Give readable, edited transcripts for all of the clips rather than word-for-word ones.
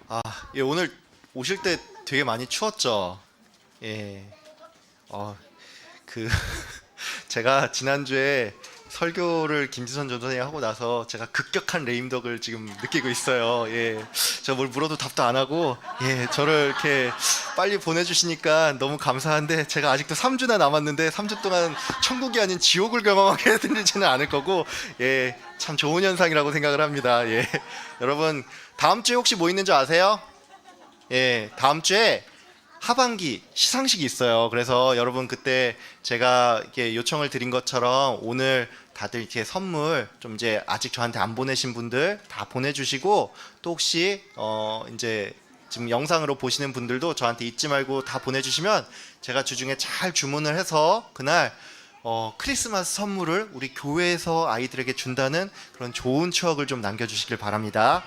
아, 예, 오늘 오실 때 되게 많이 추웠죠? 예. 그 제가 지난주에 설교를 김지선 전도사님 하고 나서 제가 급격한 레임덕을 지금 느끼고 있어요. 예. 저 뭘 물어도 답도 안 하고, 예, 저를 이렇게 빨리 보내주시니까 너무 감사한데, 제가 아직도 3주나 남았는데 3주 동안 천국이 아닌 지옥을 경험하게 해드리지는 않을 거고, 예, 참 좋은 현상이라고 생각을 합니다. 예. 여러분, 다음 주에 혹시 뭐 있는 줄 아세요? 예, 다음 주에 하반기 시상식이 있어요. 그래서 여러분 그때 제가 이렇게 요청을 드린 것처럼 오늘 다들 이렇게 선물 좀 이제 아직 저한테 안 보내신 분들 다 보내주시고, 또 혹시 이제 지금 영상으로 보시는 분들도 저한테 잊지 말고 다 보내주시면 제가 주중에 잘 주문을 해서 그날 크리스마스 선물을 우리 교회에서 아이들에게 준다는 그런 좋은 추억을 좀 남겨주시길 바랍니다.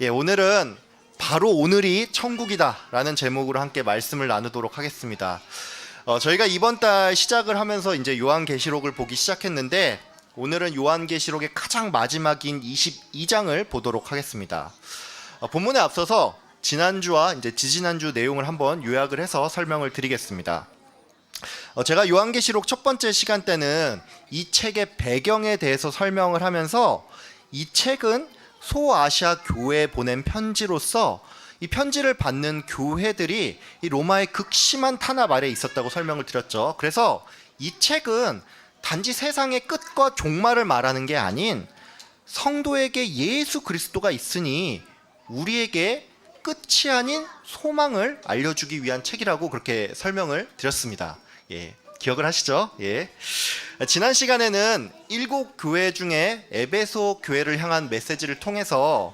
예, 오늘은 바로 오늘이 천국이다 라는 제목으로 함께 말씀을 나누도록 하겠습니다. 저희가 이번 달 시작을 하면서 이제 요한계시록을 보기 시작했는데, 오늘은 요한계시록의 가장 마지막인 22장을 보도록 하겠습니다. 본문에 앞서서 지난주와 이제 지지난주 내용을 한번 요약을 해서 설명을 드리겠습니다. 제가 요한계시록 첫 번째 시간 때는 이 책의 배경에 대해서 설명을 하면서, 이 책은 소아시아 교회에 보낸 편지로서 이 편지를 받는 교회들이 이 로마의 극심한 탄압 아래에 있었다고 설명을 드렸죠. 그래서 이 책은 단지 세상의 끝과 종말을 말하는 게 아닌, 성도에게 예수 그리스도가 있으니 우리에게 끝이 아닌 소망을 알려주기 위한 책이라고 그렇게 설명을 드렸습니다. 예, 기억을 하시죠? 예. 지난 시간에는 7교회 중에 에베소 교회를 향한 메시지를 통해서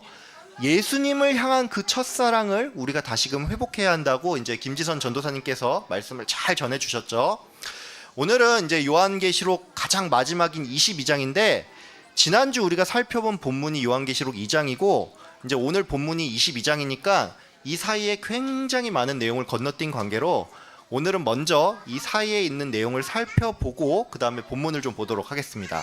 예수님을 향한 그 첫사랑을 우리가 다시금 회복해야 한다고 이제 김지선 전도사님께서 말씀을 잘 전해 주셨죠. 오늘은 이제 요한계시록 가장 마지막인 22장인데, 지난주 우리가 살펴본 본문이 요한계시록 2장이고 이제 오늘 본문이 22장이니까 이 사이에 굉장히 많은 내용을 건너뛴 관계로 오늘은 먼저 이 사이에 있는 내용을 살펴보고 그 다음에 본문을 좀 보도록 하겠습니다.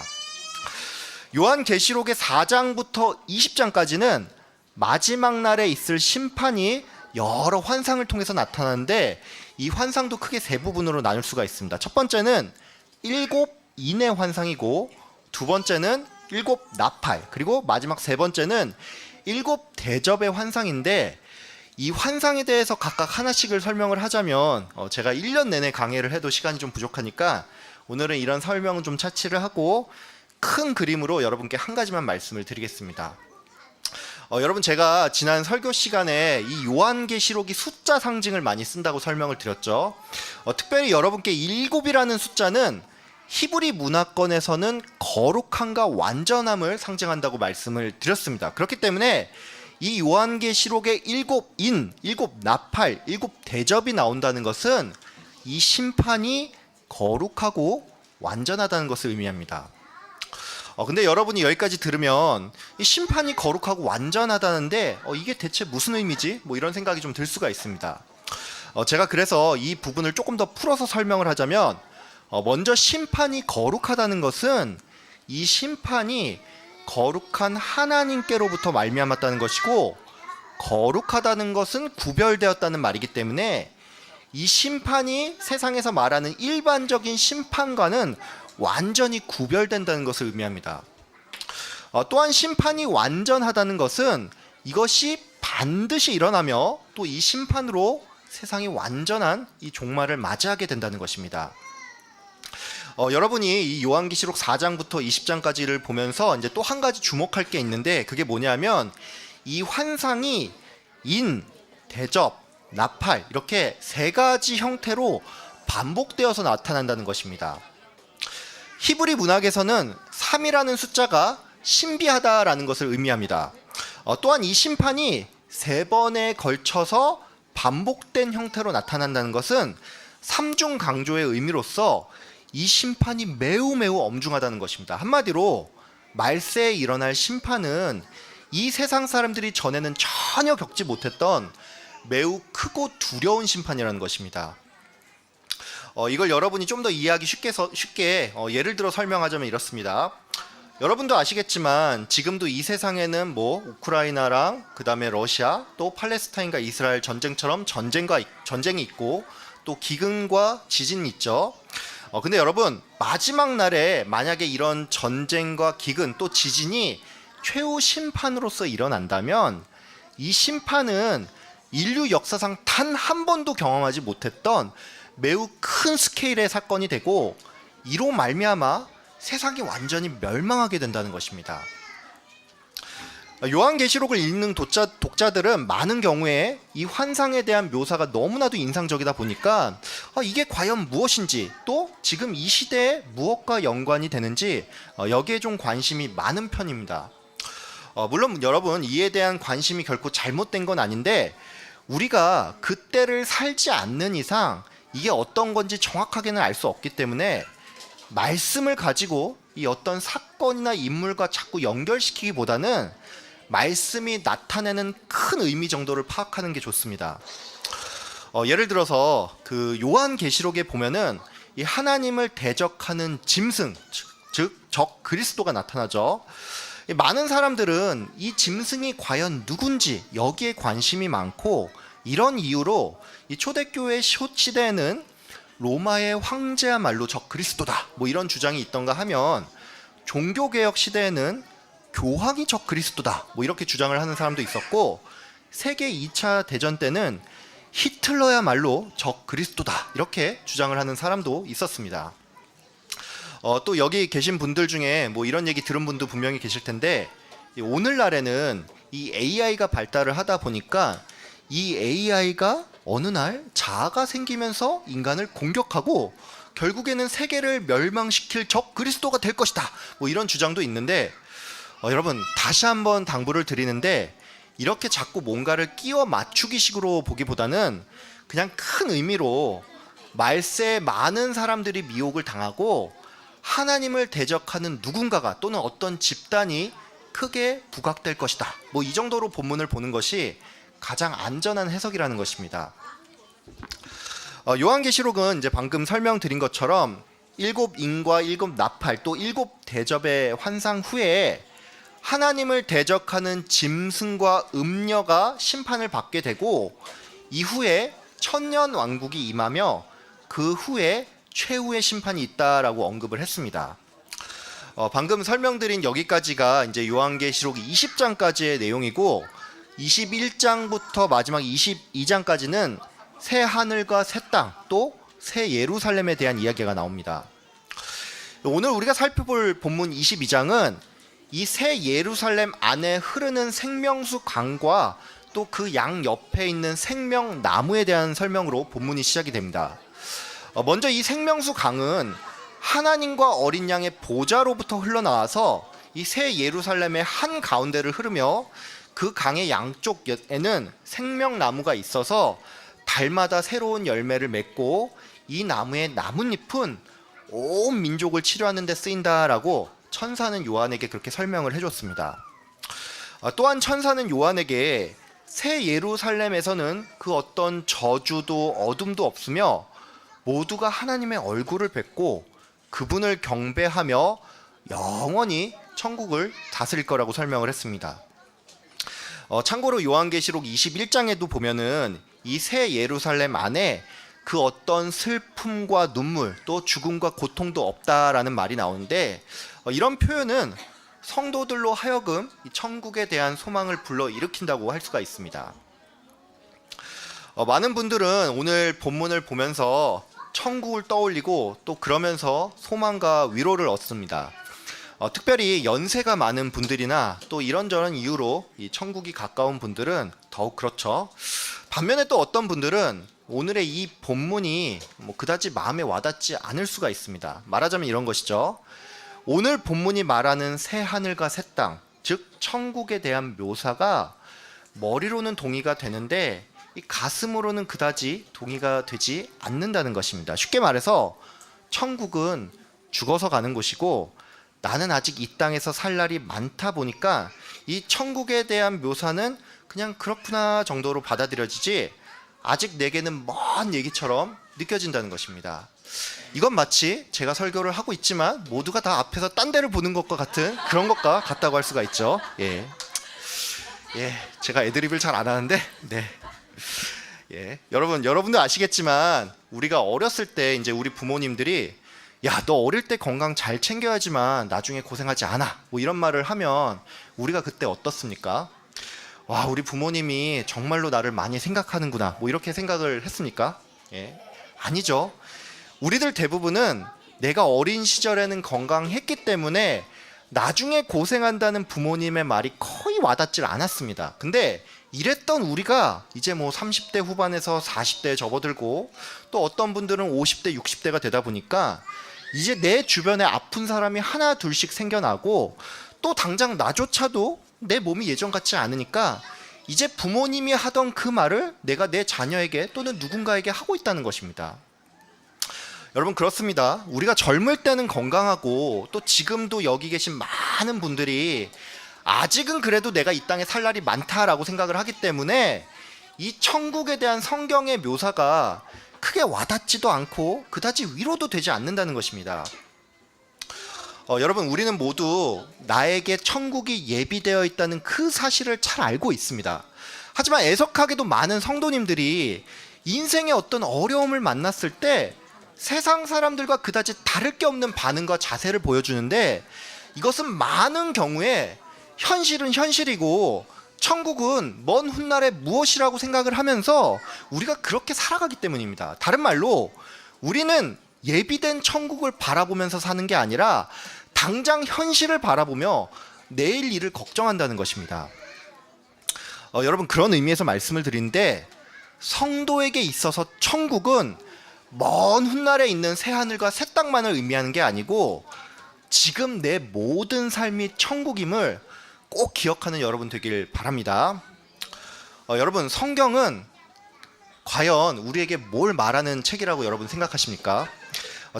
요한계시록의 4장부터 20장까지는 마지막 날에 있을 심판이 여러 환상을 통해서 나타나는데, 이 환상도 크게 세 부분으로 나눌 수가 있습니다. 첫 번째는 7인의 환상이고, 두 번째는 7나팔, 그리고 마지막 세 번째는 7대접의 환상인데, 이 환상에 대해서 각각 하나씩을 설명을 하자면 제가 1년 내내 강의를 해도 시간이 좀 부족하니까 오늘은 이런 설명은 좀 차치를 하고 큰 그림으로 여러분께 한 가지만 말씀을 드리겠습니다. 여러분, 제가 지난 설교 시간에 이 요한계시록이 숫자 상징을 많이 쓴다고 설명을 드렸죠. 특별히 여러분께 7이라는 숫자는 히브리 문화권에서는 거룩함과 완전함을 상징한다고 말씀을 드렸습니다. 그렇기 때문에 이 요한계시록의 7인, 7나팔, 7대접이 나온다는 것은 이 심판이 거룩하고 완전하다는 것을 의미합니다. 근데 여러분이 여기까지 들으면 이 심판이 거룩하고 완전하다는데 이게 대체 무슨 의미지? 뭐 이런 생각이 좀 들 수가 있습니다. 제가 그래서 이 부분을 조금 더 풀어서 설명을 하자면, 먼저 심판이 거룩하다는 것은 이 심판이 거룩한 하나님께로부터 말미암았다는 것이고, 거룩하다는 것은 구별되었다는 말이기 때문에 이 심판이 세상에서 말하는 일반적인 심판과는 완전히 구별된다는 것을 의미합니다. 또한 심판이 완전하다는 것은 이것이 반드시 일어나며 또 이 심판으로 세상이 완전한 이 종말을 맞이하게 된다는 것입니다. 여러분이 이 요한계시록 4장부터 20장까지를 보면서 이제 또 한 가지 주목할 게 있는데, 그게 뭐냐면 이 환상이 인, 대접, 나팔 이렇게 세 가지 형태로 반복되어서 나타난다는 것입니다. 히브리 문학에서는 3이라는 숫자가 신비하다라는 것을 의미합니다. 또한 이 심판이 3번에 걸쳐서 반복된 형태로 나타난다는 것은 삼중 강조의 의미로서 이 심판이 매우 엄중하다는 것입니다. 한마디로 말세에 일어날 심판은 이 세상 사람들이 전에는 전혀 겪지 못했던 매우 크고 두려운 심판이라는 것입니다. 이걸 여러분이 좀 더 이해하기 쉽게 예를 들어 설명하자면 이렇습니다. 여러분도 아시겠지만 지금도 이 세상에는 뭐 우크라이나랑 그다음에 러시아 또 팔레스타인과 이스라엘 전쟁처럼 전쟁이 있고 또 기근과 지진이 있죠. 근데 여러분 마지막 날에 만약에 이런 전쟁과 기근 또 지진이 최후 심판으로서 일어난다면 이 심판은 인류 역사상 단 한 번도 경험하지 못했던 매우 큰 스케일의 사건이 되고 이로 말미암아 세상이 완전히 멸망하게 된다는 것입니다. 요한계시록을 읽는 독자들은 많은 경우에 이 환상에 대한 묘사가 너무나도 인상적이다 보니까 이게 과연 무엇인지 또 지금 이 시대에 무엇과 연관이 되는지 여기에 좀 관심이 많은 편입니다. 물론 여러분 이에 대한 관심이 결코 잘못된 건 아닌데 우리가 그때를 살지 않는 이상 이게 어떤 건지 정확하게는 알 수 없기 때문에 말씀을 가지고 이 어떤 사건이나 인물과 자꾸 연결시키기보다는 말씀이 나타내는 큰 의미 정도를 파악하는 게 좋습니다. 예를 들어서 그 요한계시록에 보면은 이 하나님을 대적하는 짐승, 즉 적 그리스도가 나타나죠. 많은 사람들은 이 짐승이 과연 누군지 여기에 관심이 많고 이런 이유로 이 초대교회 시대에는 로마의 황제야말로 적 그리스도다 뭐 이런 주장이 있던가 하면 종교개혁 시대에는 교황이 적 그리스도다 뭐 이렇게 주장을 하는 사람도 있었고 세계 2차 대전 때는 히틀러야말로 적 그리스도다 이렇게 주장을 하는 사람도 있었습니다. 또 여기 계신 분들 중에 뭐 이런 얘기 들은 분도 분명히 계실 텐데 오늘날에는 이 AI가 발달을 하다 보니까 이 AI가 어느 날 자아가 생기면서 인간을 공격하고 결국에는 세계를 멸망시킬 적 그리스도가 될 것이다 뭐 이런 주장도 있는데 여러분 다시 한번 당부를 드리는데 이렇게 자꾸 뭔가를 끼워 맞추기 식으로 보기보다는 그냥 큰 의미로 말세에 많은 사람들이 미혹을 당하고 하나님을 대적하는 누군가가 또는 어떤 집단이 크게 부각될 것이다 뭐 이 정도로 본문을 보는 것이 가장 안전한 해석이라는 것입니다. 요한계시록은 이제 방금 설명드린 것처럼 7인과 7나팔 또 7대접의 환상 후에 하나님을 대적하는 짐승과 음녀가 심판을 받게 되고 이후에 천년 왕국이 임하며 그 후에 최후의 심판이 있다라고 언급을 했습니다. 방금 설명드린 여기까지가 이제 요한계시록 20장까지의 내용이고 21장부터 마지막 22장까지는 새 하늘과 새 땅 또 새 예루살렘에 대한 이야기가 나옵니다. 오늘 우리가 살펴볼 본문 22장은 이 새 예루살렘 안에 흐르는 생명수 강과 또 그 양 옆에 있는 생명나무에 대한 설명으로 본문이 시작이 됩니다. 먼저 이 생명수 강은 하나님과 어린 양의 보좌로부터 흘러나와서 이 새 예루살렘의 한 가운데를 흐르며 그 강의 양쪽에는 생명나무가 있어서 달마다 새로운 열매를 맺고 이 나무의 나뭇잎은 온 민족을 치료하는 데 쓰인다라고 천사는 요한에게 그렇게 설명을 해줬습니다. 또한 천사는 요한에게 새 예루살렘에서는 그 어떤 저주도 어둠도 없으며 모두가 하나님의 얼굴을 뵙고 그분을 경배하며 영원히 천국을 다스릴 거라고 설명을 했습니다. 참고로 요한계시록 21장에도 보면은 이 새 예루살렘 안에 그 어떤 슬픔과 눈물 또 죽음과 고통도 없다라는 말이 나오는데 이런 표현은 성도들로 하여금 이 천국에 대한 소망을 불러일으킨다고 할 수가 있습니다. 많은 분들은 오늘 본문을 보면서 천국을 떠올리고 또 그러면서 소망과 위로를 얻습니다. 특별히 연세가 많은 분들이나 또 이런저런 이유로 이 천국이 가까운 분들은 더욱 그렇죠. 반면에 또 어떤 분들은 오늘의 이 본문이 그다지 마음에 와닿지 않을 수가 있습니다. 말하자면 이런 것이죠. 오늘 본문이 말하는 새 하늘과 새 땅, 즉 천국에 대한 묘사가 머리로는 동의가 되는데 이 가슴으로는 그다지 동의가 되지 않는다는 것입니다. 쉽게 말해서 천국은 죽어서 가는 곳이고 나는 아직 이 땅에서 살 날이 많다 보니까 이 천국에 대한 묘사는 그냥 그렇구나 정도로 받아들여지지 아직 내게는 먼 얘기처럼 느껴진다는 것입니다. 이건 마치 제가 설교를 하고 있지만 모두가 다 앞에서 딴 데를 보는 것과 같은 그런 것과 같다고 할 수가 있죠. 제가 애드립을 잘 안 하는데, 여러분들 아시겠지만 우리가 어렸을 때 이제 우리 부모님들이 야, 너 어릴 때 건강 잘 챙겨야지만 나중에 고생하지 않아, 뭐 이런 말을 하면 우리가 그때 어떻습니까? 와, 우리 부모님이 정말로 나를 많이 생각하는구나, 뭐 이렇게 생각을 했습니까? 아니죠. 우리들 대부분은 내가 어린 시절에는 건강했기 때문에 나중에 고생한다는 부모님의 말이 거의 와닿질 않았습니다. 근데 이랬던 우리가 이제 뭐 30대 후반에서 40대에 접어들고 또 어떤 분들은 50대, 60대가 되다 보니까 이제 내 주변에 아픈 사람이 하나 둘씩 생겨나고 또 당장 나조차도 내 몸이 예전 같지 않으니까 이제 부모님이 하던 그 말을 내가 내 자녀에게 또는 누군가에게 하고 있다는 것입니다. 여러분, 그렇습니다. 우리가 젊을 때는 건강하고 또 지금도 여기 계신 많은 분들이 아직은 그래도 내가 이 땅에 살 날이 많다라고 생각을 하기 때문에 이 천국에 대한 성경의 묘사가 크게 와닿지도 않고 그다지 위로도 되지 않는다는 것입니다. 여러분, 우리는 모두 나에게 천국이 예비되어 있다는 그 사실을 잘 알고 있습니다. 하지만 애석하게도 많은 성도님들이 인생의 어떤 어려움을 만났을 때 세상 사람들과 그다지 다를 게 없는 반응과 자세를 보여주는데, 이것은 많은 경우에 현실은 현실이고 천국은 먼 훗날에 무엇이라고 생각을 하면서 우리가 그렇게 살아가기 때문입니다. 다른 말로 우리는 예비된 천국을 바라보면서 사는 게 아니라 당장 현실을 바라보며 내일 일을 걱정한다는 것입니다. 여러분, 그런 의미에서 말씀을 드리는데, 성도에게 있어서 천국은 먼 훗날에 있는 새하늘과 새 땅만을 의미하는 게 아니고 지금 내 모든 삶이 천국임을 꼭 기억하는 여러분 되길 바랍니다. 여러분, 성경은 과연 우리에게 뭘 말하는 책이라고 여러분 생각하십니까?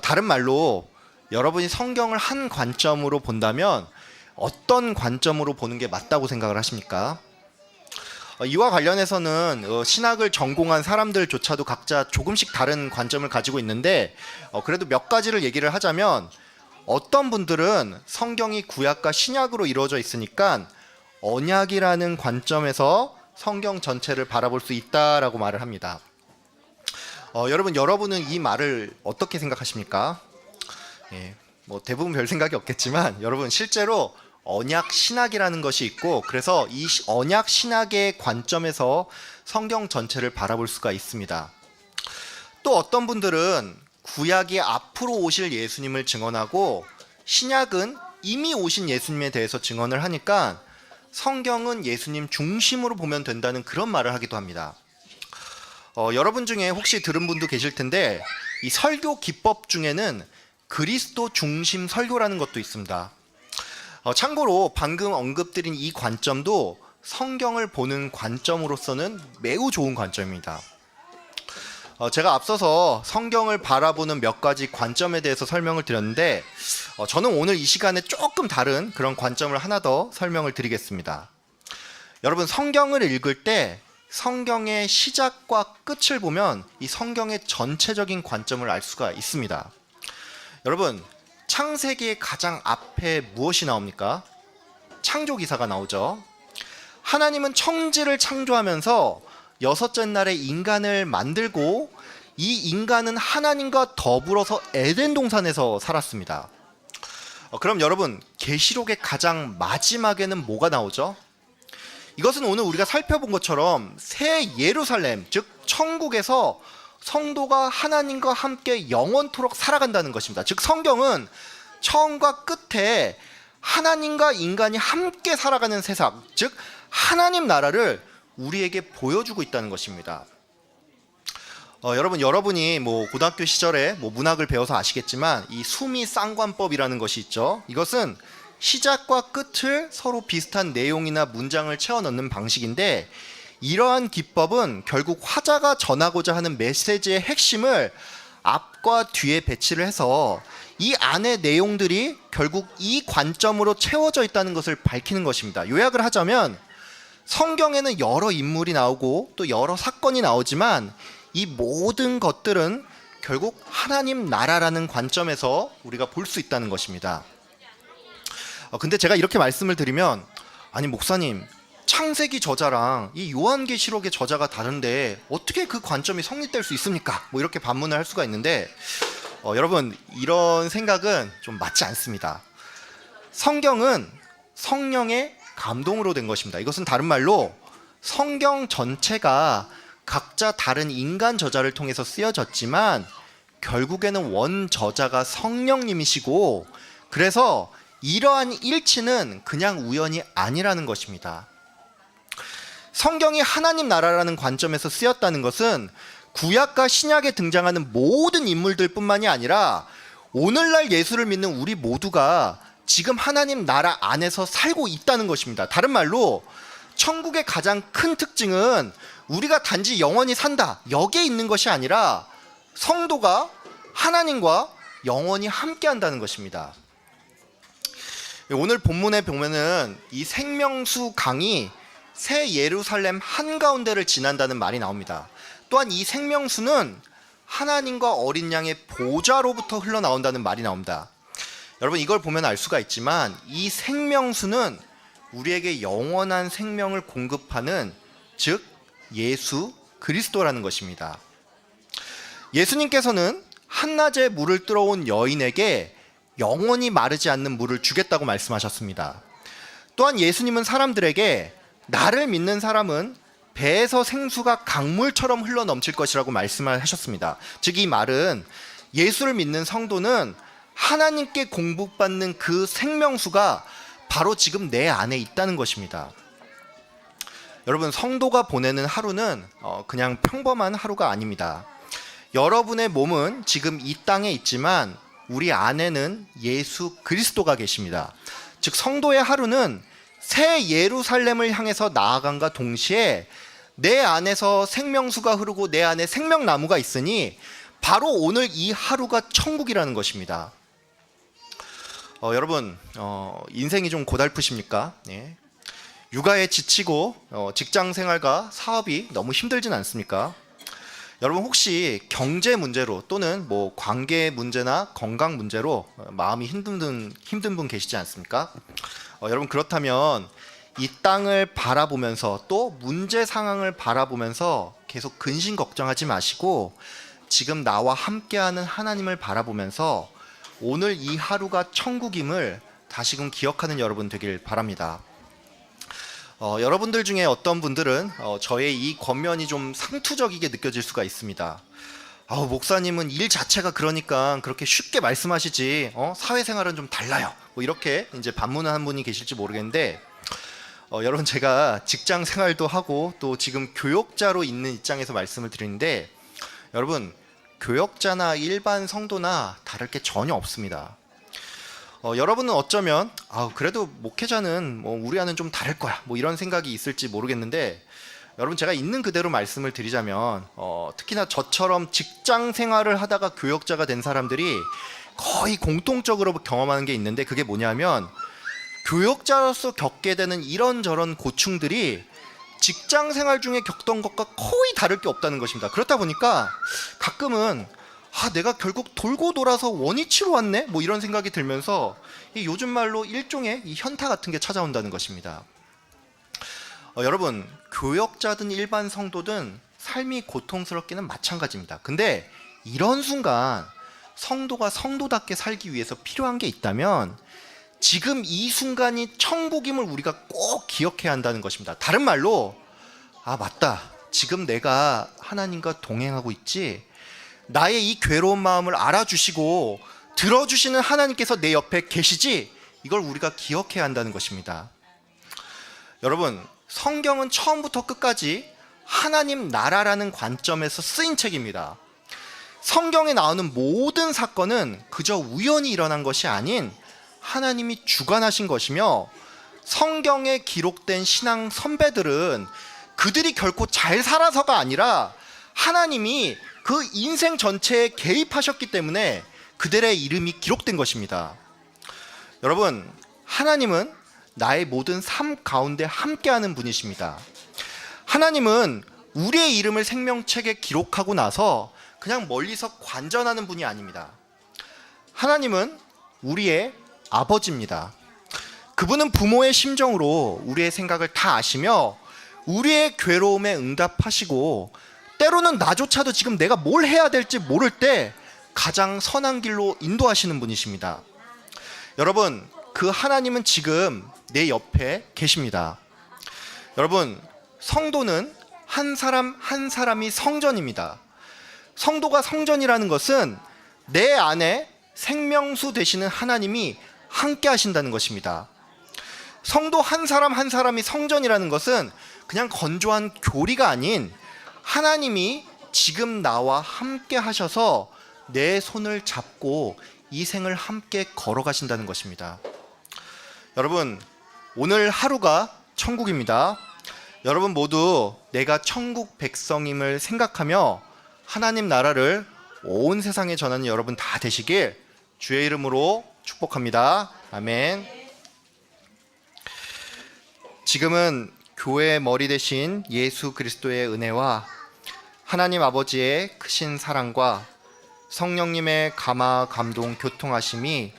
다른 말로 여러분이 성경을 한 관점으로 본다면 어떤 관점으로 보는 게 맞다고 생각을 하십니까? 이와 관련해서는 신학을 전공한 사람들조차도 각자 조금씩 다른 관점을 가지고 있는데, 그래도 몇 가지를 얘기를 하자면, 어떤 분들은 성경이 구약과 신약으로 이루어져 있으니까 언약이라는 관점에서 성경 전체를 바라볼 수 있다라고 말을 합니다. 여러분은 이 말을 어떻게 생각하십니까? 뭐 대부분 별 생각이 없겠지만 여러분, 실제로 언약 신학이라는 것이 있고, 그래서 이 언약 신학의 관점에서 성경 전체를 바라볼 수가 있습니다. 또 어떤 분들은 구약이 앞으로 오실 예수님을 증언하고 신약은 이미 오신 예수님에 대해서 증언을 하니까 성경은 예수님 중심으로 보면 된다는 그런 말을 하기도 합니다. 여러분 중에 혹시 들은 분도 계실 텐데, 이 설교 기법 중에는 그리스도 중심 설교라는 것도 있습니다. 참고로 방금 언급드린 이 관점도 성경을 보는 관점으로서는 매우 좋은 관점입니다. 제가 앞서서 성경을 바라보는 몇 가지 관점에 대해서 설명을 드렸는데, 저는 오늘 이 시간에 조금 다른 그런 관점을 하나 더 설명을 드리겠습니다. 여러분, 성경을 읽을 때 성경의 시작과 끝을 보면 이 성경의 전체적인 관점을 알 수가 있습니다. 여러분, 창세기의 가장 앞에 무엇이 나옵니까? 창조기사가 나오죠. 하나님은 천지를 창조하면서 여섯째 날에 인간을 만들고 이 인간은 하나님과 더불어서 에덴 동산에서 살았습니다. 그럼 여러분, 계시록의 가장 마지막에는 뭐가 나오죠? 이것은 오늘 우리가 살펴본 것처럼 새 예루살렘, 즉 천국에서 성도가 하나님과 함께 영원토록 살아간다는 것입니다. 즉 성경은 처음과 끝에 하나님과 인간이 함께 살아가는 세상, 즉 하나님 나라를 우리에게 보여주고 있다는 것입니다. 여러분이 뭐 고등학교 시절에 뭐 문학을 배워서 아시겠지만 이 수미 쌍관법이라는 것이 있죠. 이것은 시작과 끝을 서로 비슷한 내용이나 문장을 채워 넣는 방식인데, 이러한 기법은 결국 화자가 전하고자 하는 메시지의 핵심을 앞과 뒤에 배치를 해서 이 안의 내용들이 결국 이 관점으로 채워져 있다는 것을 밝히는 것입니다. 요약을 하자면 성경에는 여러 인물이 나오고 또 여러 사건이 나오지만 이 모든 것들은 결국 하나님 나라라는 관점에서 우리가 볼 수 있다는 것입니다. 근데 제가 이렇게 말씀을 드리면, 아니 목사님, 창세기 저자랑 이 요한계시록의 저자가 다른데 어떻게 그 관점이 성립될 수 있습니까? 뭐 이렇게 반문을 할 수가 있는데, 여러분, 이런 생각은 좀 맞지 않습니다. 성경은 성령의 감동으로 된 것입니다. 이것은 다른 말로 성경 전체가 각자 다른 인간 저자를 통해서 쓰여졌지만 결국에는 원 저자가 성령님이시고, 그래서 이러한 일치는 그냥 우연이 아니라는 것입니다. 성경이 하나님 나라라는 관점에서 쓰였다는 것은 구약과 신약에 등장하는 모든 인물들 뿐만이 아니라 오늘날 예수를 믿는 우리 모두가 지금 하나님 나라 안에서 살고 있다는 것입니다. 다른 말로 천국의 가장 큰 특징은 우리가 단지 영원히 산다, 여기에 있는 것이 아니라 성도가 하나님과 영원히 함께 한다는 것입니다. 오늘 본문에 보면은 이 생명수 강이 새 예루살렘 한가운데를 지난다는 말이 나옵니다. 또한 이 생명수는 하나님과 어린 양의 보좌로부터 흘러나온다는 말이 나옵니다. 여러분, 이걸 보면 알 수가 있지만 이 생명수는 우리에게 영원한 생명을 공급하는, 즉 예수 그리스도라는 것입니다. 예수님께서는 한낮에 물을 뜨러온 여인에게 영원히 마르지 않는 물을 주겠다고 말씀하셨습니다. 또한 예수님은 사람들에게 나를 믿는 사람은 배에서 생수가 강물처럼 흘러넘칠 것이라고 말씀을 하셨습니다. 즉 이 말은 예수를 믿는 성도는 하나님께 공급받는 그 생명수가 바로 지금 내 안에 있다는 것입니다. 여러분, 성도가 보내는 하루는 그냥 평범한 하루가 아닙니다. 여러분의 몸은 지금 이 땅에 있지만 우리 안에는 예수 그리스도가 계십니다. 즉 성도의 하루는 새 예루살렘을 향해서 나아간과 동시에 내 안에서 생명수가 흐르고 내 안에 생명나무가 있으니 바로 오늘 이 하루가 천국이라는 것입니다. 여러분, 인생이 좀 고달프십니까? 예. 육아에 지치고 직장 생활과 사업이 너무 힘들진 않습니까? 여러분, 혹시 경제 문제로 또는 뭐 관계 문제나 건강 문제로 마음이 힘든 분 계시지 않습니까? 여러분, 그렇다면 이 땅을 바라보면서 또 문제 상황을 바라보면서 계속 근심 걱정하지 마시고 지금 나와 함께하는 하나님을 바라보면서 오늘 이 하루가 천국임을 다시금 기억하는 여러분 되길 바랍니다. 여러분들 중에 어떤 분들은 저의 이 권면이 좀 상투적이게 느껴질 수가 있습니다. 목사님은 일 자체가 그러니까 그렇게 쉽게 말씀하시지 사회생활은 좀 달라요, 뭐 이렇게 이제 반문을 한 분이 계실지 모르겠는데, 여러분, 제가 직장 생활도 하고 또 지금 교역자로 있는 입장에서 말씀을 드리는데, 여러분, 교역자나 일반 성도나 다를 게 전혀 없습니다. 여러분은 어쩌면 그래도 목회자는 뭐 우리와는 좀 다를 거야, 뭐 이런 생각이 있을지 모르겠는데, 여러분, 제가 있는 그대로 말씀을 드리자면 특히나 저처럼 직장 생활을 하다가 교역자가 된 사람들이 거의 공통적으로 경험하는 게 있는데, 그게 뭐냐면 교역자로서 겪게 되는 이런저런 고충들이 직장 생활 중에 겪던 것과 거의 다를 게 없다는 것입니다. 그렇다 보니까 가끔은 내가 결국 돌고 돌아서 원위치로 왔네, 뭐 이런 생각이 들면서 요즘 말로 일종의 이 현타 같은 게 찾아온다는 것입니다. 여러분, 교역자든 일반 성도든 삶이 고통스럽기는 마찬가지입니다. 근데 이런 순간 성도가 성도답게 살기 위해서 필요한 게 있다면 지금 이 순간이 천국임을 우리가 꼭 기억해야 한다는 것입니다. 다른 말로 맞다, 지금 내가 하나님과 동행하고 있지, 나의 이 괴로운 마음을 알아주시고 들어주시는 하나님께서 내 옆에 계시지, 이걸 우리가 기억해야 한다는 것입니다. 여러분, 성경은 처음부터 끝까지 하나님 나라라는 관점에서 쓰인 책입니다. 성경에 나오는 모든 사건은 그저 우연히 일어난 것이 아닌 하나님이 주관하신 것이며, 성경에 기록된 신앙 선배들은 그들이 결코 잘 살아서가 아니라 하나님이 그 인생 전체에 개입하셨기 때문에 그들의 이름이 기록된 것입니다. 여러분, 하나님은 나의 모든 삶 가운데 함께하는 분이십니다. 하나님은 우리의 이름을 생명책에 기록하고 나서 그냥 멀리서 관전하는 분이 아닙니다. 하나님은 우리의 아버지입니다. 그분은 부모의 심정으로 우리의 생각을 다 아시며 우리의 괴로움에 응답하시고 때로는 나조차도 지금 내가 뭘 해야 될지 모를 때 가장 선한 길로 인도하시는 분이십니다. 여러분, 그 하나님은 지금 내 옆에 계십니다. 여러분, 성도는 한 사람 한 사람이 성전입니다. 성도가 성전이라는 것은 내 안에 생명수 되시는 하나님이 함께 하신다는 것입니다. 성도 한 사람 한 사람이 성전이라는 것은 그냥 건조한 교리가 아닌 하나님이 지금 나와 함께 하셔서 내 손을 잡고 이 생을 함께 걸어가신다는 것입니다. 여러분, 오늘 하루가 천국입니다. 여러분 모두 내가 천국 백성임을 생각하며 하나님 나라를 온 세상에 전하는 여러분 다 되시길 주의 이름으로 축복합니다. 아멘. 지금은 교회의 머리 되신 예수 그리스도의 은혜와 하나님 아버지의 크신 사랑과 성령님의 감화 감동 교통하심이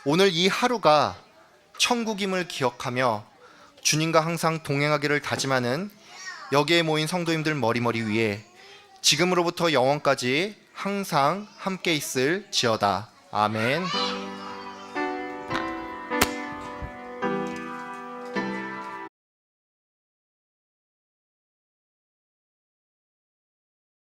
오늘 이 하루가 천국임을 기억하며 주님과 항상 동행하기를 다짐하는 여기에 모인 성도님들 머리머리 위에 지금으로부터 영원까지 항상 함께 있을지어다. 아멘.